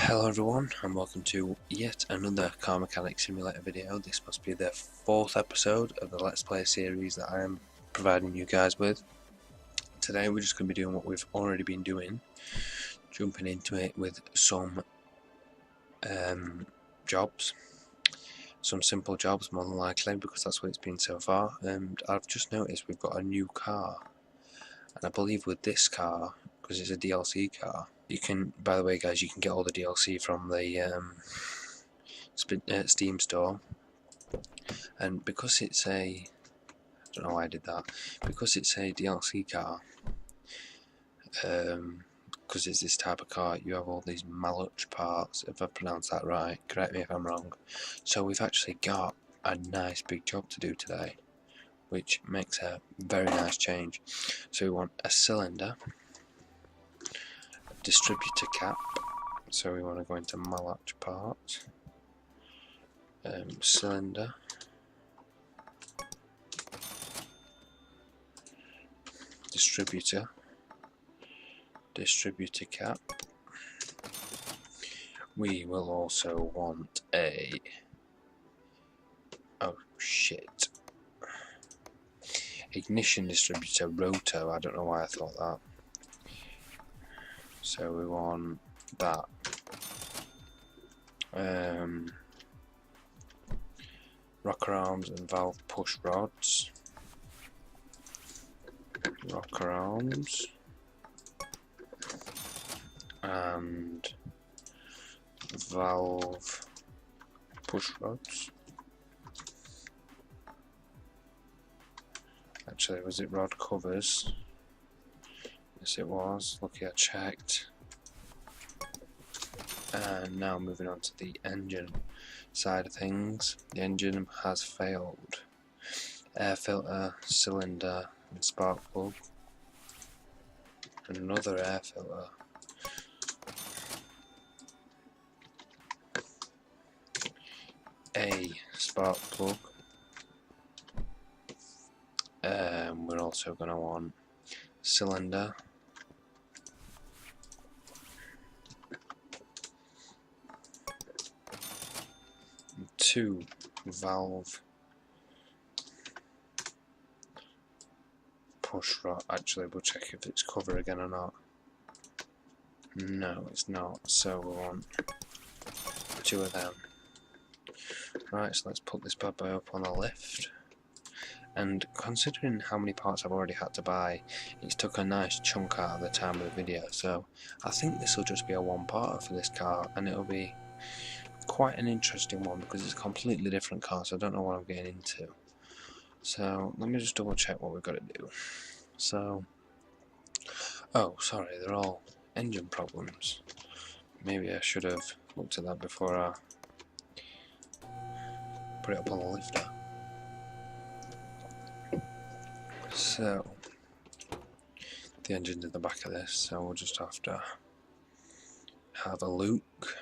Hello everyone, and welcome to yet another Car Mechanic Simulator video. This must be the 4th episode of the Let's Play series that I am providing you guys with. Today we're just going to be doing what we've already been doing, jumping into it with some jobs, some simple jobs more than likely, because that's what it's been so far. And I've just noticed we've got a new car, and I believe with this car, because it's a DLC car, you can, by the way guys, you can get all the DLC from the Steam store, and because it's I don't know why I did that, because it's a DLC car, because it's this type of car, you have all these Maluch parts, if I pronounce that right, correct me if I'm wrong. So we've actually got a nice big job to do today, which makes a very nice change. So we want a cylinder, a distributor cap, so we want to go into Maluch parts, cylinder, distributor cap. We will also want a ignition distributor rotor. I don't know why I thought that. So we want that. Rocker arms and valve push rods. Rocker arms and valve push rods. Actually, was it rod covers? Yes, it was. Lucky I checked. And now moving on to the engine side of things. The engine has failed. Air filter, cylinder, and spark plug. And another air filter. A spark plug. We're also going to want cylinder, and 2 valve push rod. Actually, we'll check if it's covered again or not. No, it's not, so we want 2 of them. Right, so let's put this bad boy up on the lift. And considering how many parts I've already had to buy, it's took a nice chunk out of the time of the video, so I think this will just be a one-parter for this car, and it'll be quite an interesting one because it's a completely different car, so I don't know what I'm getting into. So let me just double check what we've got to do. So, oh sorry, they're all engine problems. Maybe I should have looked at that before I put it up on the lifter. So, the engine's in the back of this, so we'll just have to have a look.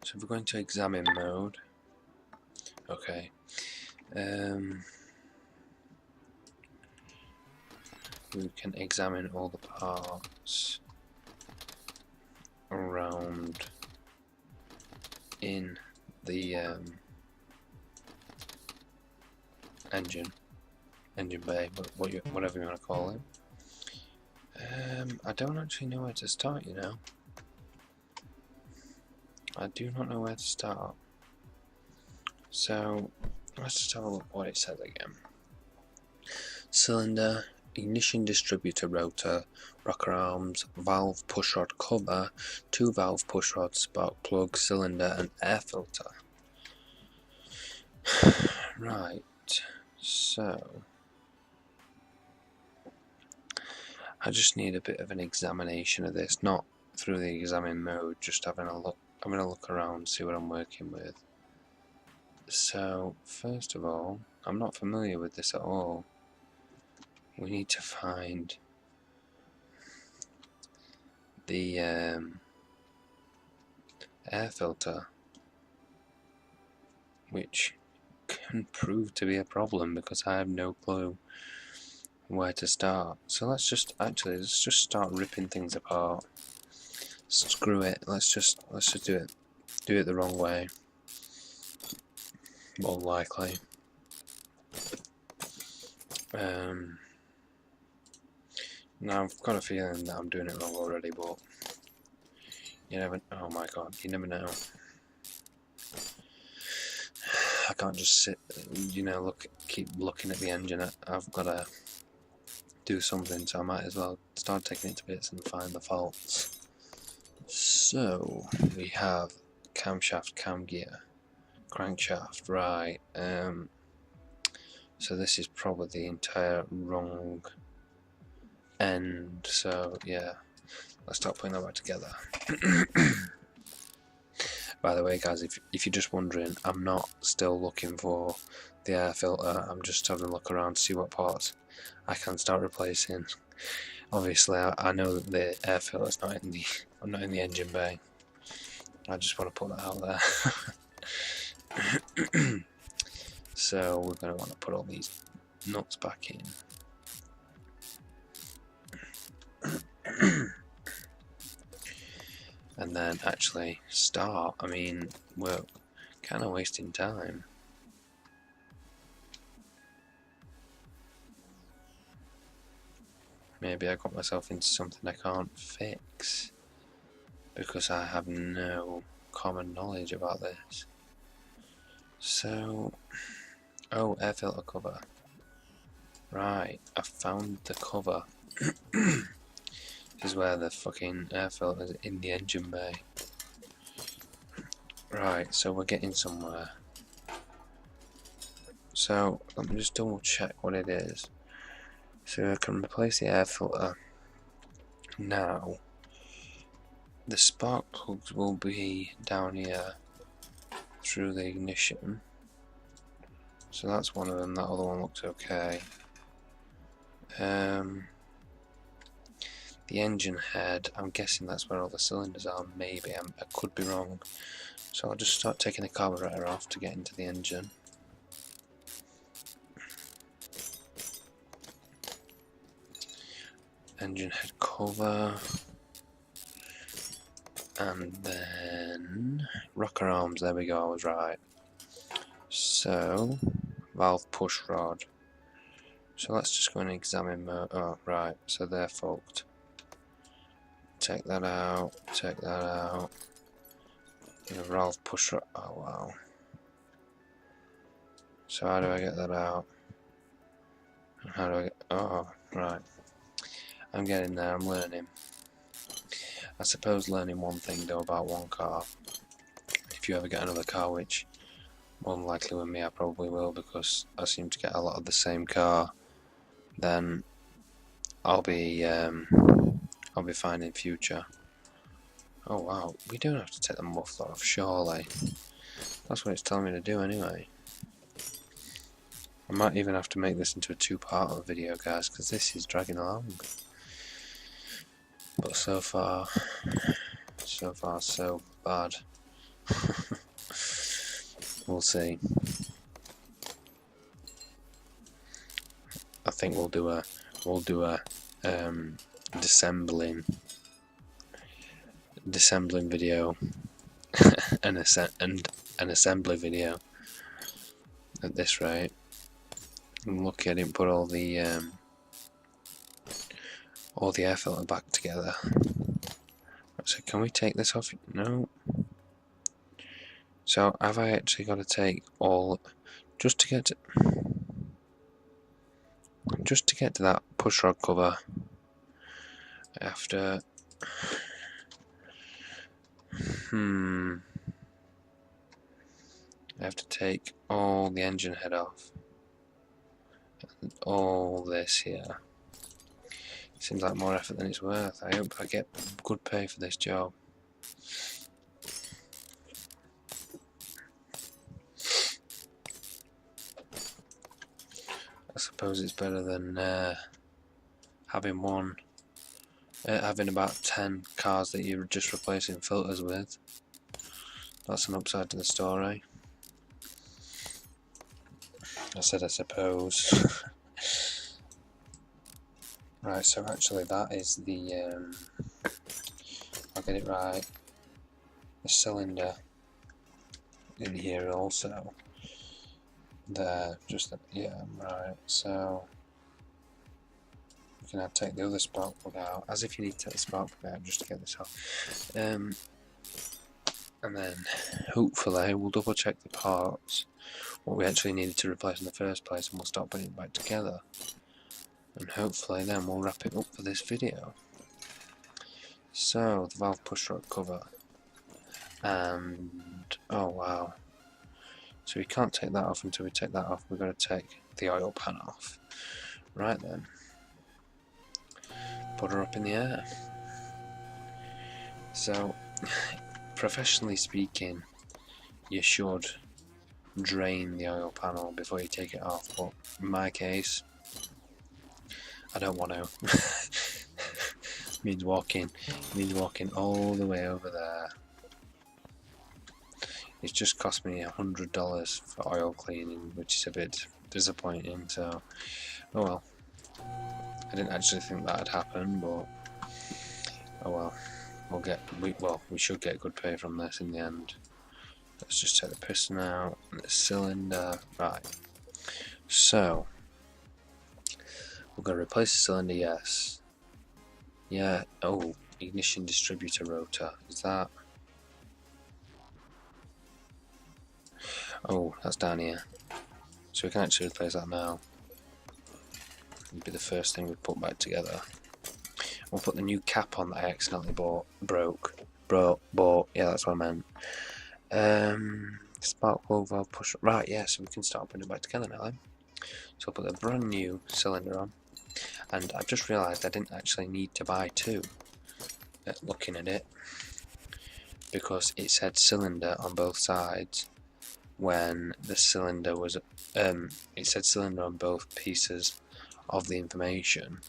So if we're going to examine mode, okay, we can examine all the parts around in the engine bay, whatever you want to call it. I don't actually know where to start, you know. I do not know where to start. So let's just have a look what it says again. Cylinder, ignition distributor rotor, rocker arms, valve pushrod cover, 2 valve pushrod, spark plug, cylinder, and air filter. Right, so I just need a bit of an examination of this, not through the examine mode, just having a look around, see what I'm working with. So first of all, I'm not familiar with this at all. We need to find the air filter, which can prove to be a problem because I have no clue where to start. So let's just start ripping things apart. Screw it. Let's just do it. Do it the wrong way. More likely. Now I've got a feeling that I'm doing it wrong already, but you never. Oh my god, you never know. I can't just sit, keep looking at the engine. I've got to do something, so I might as well start taking it to bits and find the faults. So we have camshaft, cam gear, crankshaft, right? So this is probably the entire wrong end. So yeah, let's start putting that back together. By the way, guys, if you're just wondering, I'm not still looking for the air filter. I'm just having a look around to see what parts I can start replacing. Obviously, I know that the air filter's not in the engine bay. I just want to put that out there. So we're going to want to put all these nuts back in. And then actually start. I mean, we're kind of wasting time. Maybe I got myself into something I can't fix because I have no common knowledge about this. So, oh, air filter cover. Right, I found the cover. This is where the fucking air filter is, in the engine bay. Right, so we're getting somewhere. So let me just double check what it is. So I can replace the air filter. Now, the spark plugs will be down here through the ignition. So that's one of them. That other one looks okay. The engine head, I'm guessing that's where all the cylinders are. Maybe, I could be wrong. So I'll just start taking the carburetor off to get into the engine. Engine head cover. And then rocker arms, there we go, I was right. So, valve push rod. So let's just go and examine, oh right, so they're fucked. Take that out, take that out. The valve push rod, oh wow. So how do I get that out? And how do I get, oh right. I'm getting there, I'm learning. I suppose learning one thing though about one car. If you ever get another car, which more than likely with me I probably will because I seem to get a lot of the same car, then I'll be fine in future. Oh wow, we don't have to take the muffler off, surely. That's what it's telling me to do anyway. I might even have to make this into a two-part video, guys, because this is dragging along. But so far so bad. We'll see. I think we'll do a dissembling video and an assembly video at this rate. I'm lucky I didn't put all the air filter back together. So can we take this off? No. So have I actually got to take all just to get to that push rod cover? After I have to take all the engine head off and all this here. Seems like more effort than it's worth. I hope I get good pay for this job. I suppose it's better than having about 10 cars that you're just replacing filters with. That's an upside to the story. I said I suppose. Right, so actually that is the get it right. The cylinder in here also. There, just that, yeah, right. So you can now take the other spark plug out, as if you need to take the spark plug out just to get this off. And then hopefully we'll double check the parts, what we actually needed to replace in the first place, and we'll start putting it back together. And hopefully then we'll wrap it up for this video. So, the valve push rod cover. And, oh wow. So we can't take that off until we take that off. We've got to take the oil pan off. Right then. Put her up in the air. So, professionally speaking, you should drain the oil panel before you take it off, but in my case, I don't want to. means walking all the way over there. It's just cost me $100 for oil cleaning, which is a bit disappointing. So, oh well. I didn't actually think that'd happen, but oh well. We should get good pay from this in the end. Let's just take the piston out and the cylinder. Right. So we're gonna replace the cylinder, yes. Yeah, oh, ignition distributor rotor. Is that? Oh, that's down here. So we can actually replace that now. It'll be the first thing we put back together. We'll put the new cap on that I accidentally bought. Yeah, that's what I meant. Spark plug valve push. Right, yeah, so we can start putting it back together now then. So I'll put a brand new cylinder on. And I've just realised I didn't actually need to buy two. Looking at it. Because it said cylinder on both sides when the cylinder was... it said cylinder on both pieces of the information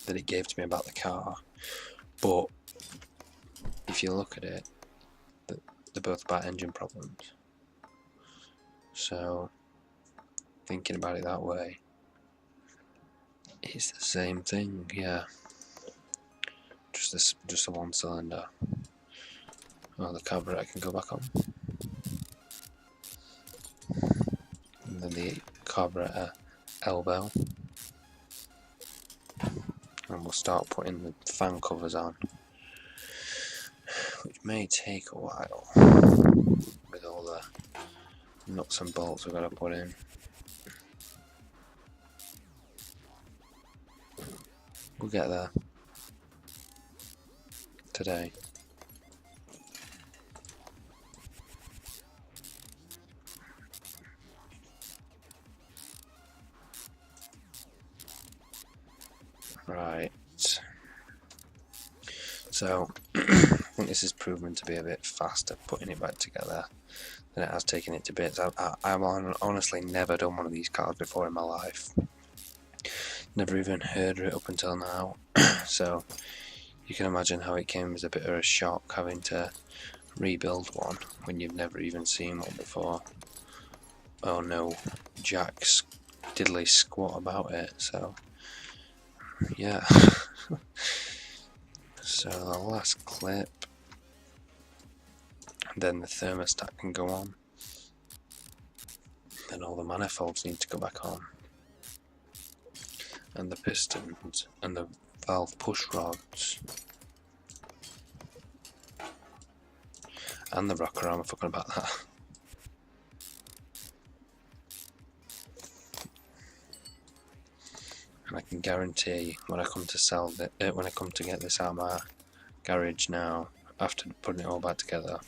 that it gave to me about the car. But if you look at it, they're both about engine problems. So, thinking about it that way, it's the same thing, yeah. Just the one cylinder. Oh, the carburetor can go back on. And then the carburetor elbow. And we'll start putting the fan covers on, which may take a while with all the nuts and bolts we've got to put in. We'll get there today. Right. So, I think this has proven to be a bit faster putting it back together than it has taken it to bits. I've honestly never done one of these cars before in my life. Never even heard of it up until now. So, you can imagine how it came as a bit of a shock having to rebuild one when you've never even seen one before. Oh no, Jack's diddly squat about it, so yeah. So the last clip, and then the thermostat can go on, then all the manifolds need to go back on, and the pistons and the valve push rods and the rocker arm. I forgot about that. And I can guarantee when I come to get this out of my garage now, after putting it all back together,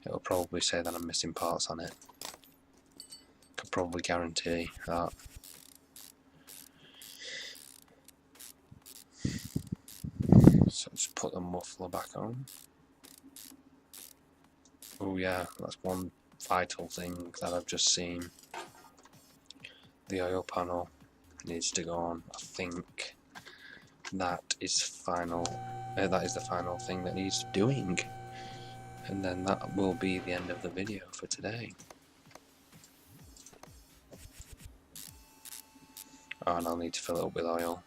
it will probably say that I'm missing parts on it. Could probably guarantee that. So just put the muffler back on. Oh yeah, that's one vital thing that I've just seen. The oil panel needs to go on. I think that is final. That is the final thing that needs doing, and then that will be the end of the video for today. Oh, and I'll need to fill it up with oil,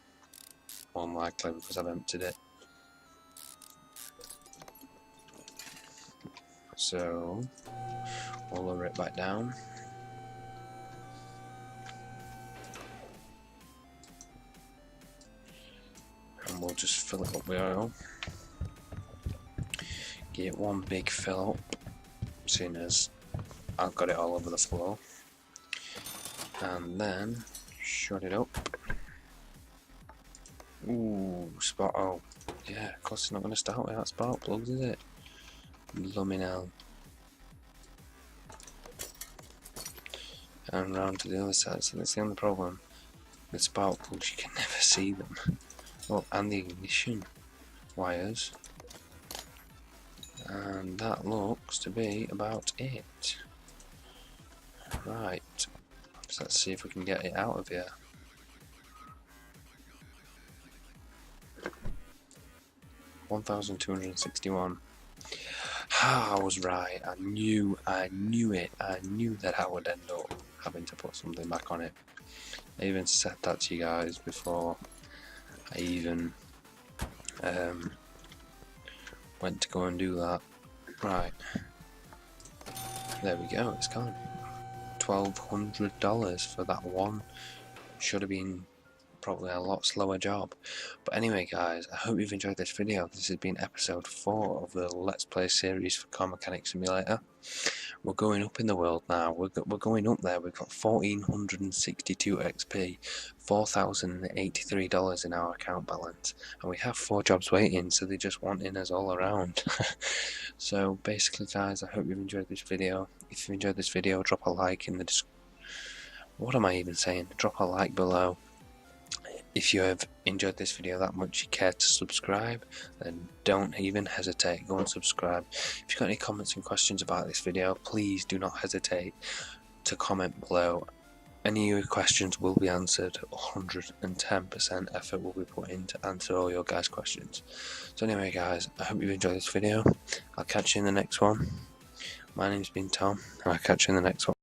more than likely, because I've emptied it. So we'll lower it back down. And we'll just fill it up with oil. Give it one big fill up, seeing as I've got it all over the floor. And then shut it up. Ooh, spark. Oh, yeah, of course it's not going to start with that spark plugs, is it? Lumming hell. And round to the other side, so that's the only problem. With spark plugs, you can never see them. Oh, and the ignition wires. And that looks to be about it. Right, so let's see if we can get it out of here. $1,261. I was right. I knew it. I knew that I would end up having to put something back on it. I even said that to you guys before I even went to go and do that. Right, there we go. It's gone. $1,200 for that one. Should have been probably a lot slower job. But anyway guys, I hope you've enjoyed this video. This has been episode 4 of the Let's Play series for Car Mechanic Simulator. We're going up in the world now. We're going up there. We've got 1,462 XP, $4,083 in our account balance, and we have 4 jobs waiting, so they're just wanting us all around. So basically guys, I hope you've enjoyed this video. If you enjoyed this video, drop a like in the what am I even saying? Drop a like below. If you have enjoyed this video that much, you care to subscribe, then don't even hesitate, go and subscribe. If you've got any comments and questions about this video, please do not hesitate to comment below. Any of your questions will be answered. 110% effort will be put in to answer all your guys' questions. So anyway guys, I hope you've enjoyed this video. I'll catch you in the next one. My name's been Tom, and I'll catch you in the next one.